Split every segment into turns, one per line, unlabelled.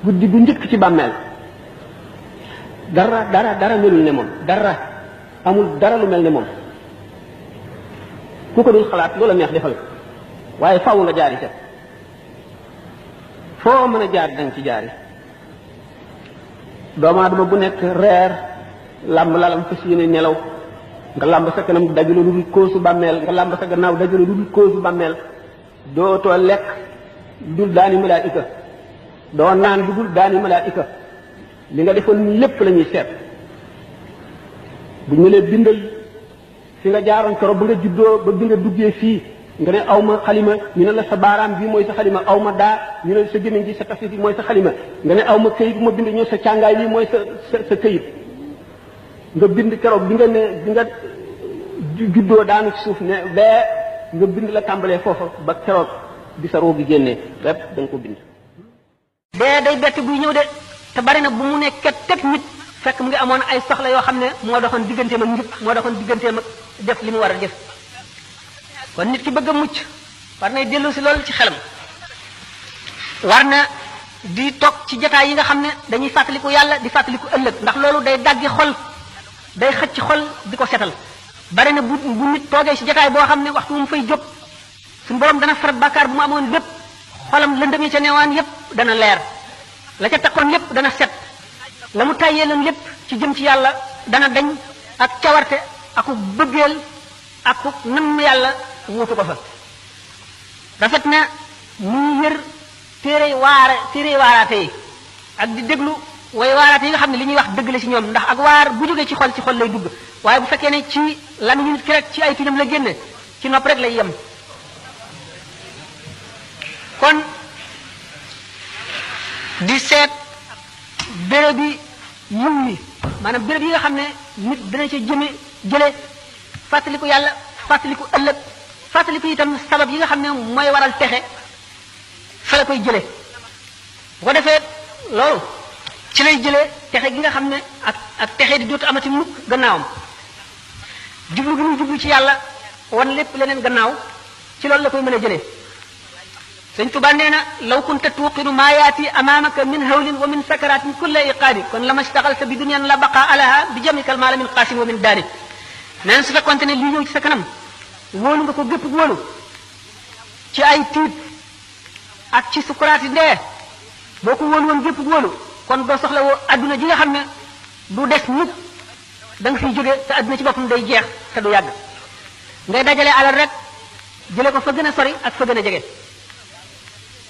guddi gu njëkk ci bàmmeel dara melul ne moom dara amul dara lu mel ne moom ku ko dul xalaat loola neex defal waaye faaw nga jaari ca foo mën a jaar danga ci jaari doomu aadama bu nekk reer làmb lalam fas yéene nelaw nga làmb sa kanam dajale lu dul koosu bàmmeel nga làmb sa gannaaw dajale lu dul koosu bàmmeel dootoo lekk dul daani malaayika doo naan du dul daani malaayika li nga defoon lépp la ñuy seet bu ñu lee bindal fi nga jaaroon keroog ba nga juddoo ba bi nga duggee fii nga ne aw ma xalima ñu ne la sa baaraam bii mooy sa xalima aw ma daa ñu ne sa gémmiñ gi sa tafsir bi mooy sa xalima nga ne aw ma këyit bu ma bind ñoo sa càngaay lii mooy sa këyit nga bind keroog bi nga juddoo daanu ci suuf ne bee nga bind la tàmbalee foofa ba keroog bi sa roo gi génnee lépp da nga ko bind.
dee day bett buy ñëw de te bari na bu mu ne ket nit fekk mu ngi amoon ay soxla yoo xam ne moo doxoon digganteem ak njub moo doxoon digganteem ak def li mu war a def kon nit ki bëgg a mucc war nay dellu si loolu ci xelam war na di toog ci jataay yi nga xam ne dañuy fàttaliku yàlla di fàttaliku ëllëg ndax loolu day daggi xol day xëcc xol di ko setal bari na bu nit toogee ci jataay boo xam ne waxtu mu fay jóg suñu borom dana farat bàkkaar bu mu amoon lépp xolam lëndëm yi ca neewaan yépp dana leer la ca takkoon lépp dana set la mu tàyyee leen lépp ci jëm ci yàlla dana dañ ak cawarte aku bëggeel aku nam yàlla wuutu ko fa rafet na muy yër téere waaraate yi ak di déglu way waaraate yi nga xam ne li ñuy wax dëgg la ci ñoom ndax ak waar bu jógee ci xol lay dugg waaye bu fekkee ne ci lamiñu nit ki rek ci ay tuñam la génne ci nopp rek lay yem kon di seet béréb yi yiw yi maanaam béréb yi nga xam ne nit dana ca jële fàttaliku yàlla fàttaliku ëllëg fàttaliku itam sabab yi nga xam ne mooy waral texe fa la koy jële bu ko defee loolu ci lay jëlee texe gi nga xam ne ak texe di dootu amati mukk gannaawam jublu gi muy jublu ci yàlla wan lépp leneen gannaaw ci loolu la koy mën a jëlee sëñ Tuba nee na law kunta tuuqinu maa yaati amaamaka min hawlin wa min sakaratin kulla iqaadi kon la ma staxalta bi dunyan la baqa alaha bi jamikal maala min qaasim wa min daari nee na su fekkonte ne lii ñëw ci sa kanam wóolu nga ko gépp wóolu ci ay tiit ak ci sukuraati ndee boo ko wóolu woon gépp wóolu kon doo soxla woo adduna ji nga xam ne du des nit da nga fiy jóge te adduna ci boppam day jeex te du yàgg ngay dajale alal rek jële ko fa gën a sori ak fa gën a jege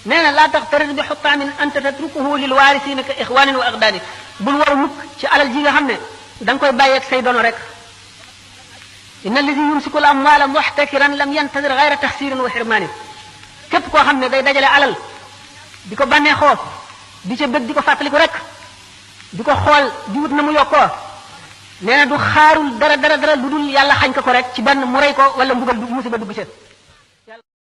nee na laa taxtarir bi xuttaamin anta tatrukuhu lil waarisiina ka ixwaanin wa aqdaani bul war a mukk ci alal ji nga xam ne da nga koy bàyyeeg say dono rek inna alladi yumsiku al amwaala muxtakiran lam yantadir gayra taxsirin wa xirmaani képp koo xam ne day dajale alal di ko bànneexoo di ca bëgg di ko fàttaliku rek di ko xool di wut na mu yokkoo nee na du xaarul dara lu dul yàlla xañ ko rek ci benn mu rey ko wala mbugal du musiba dugg ca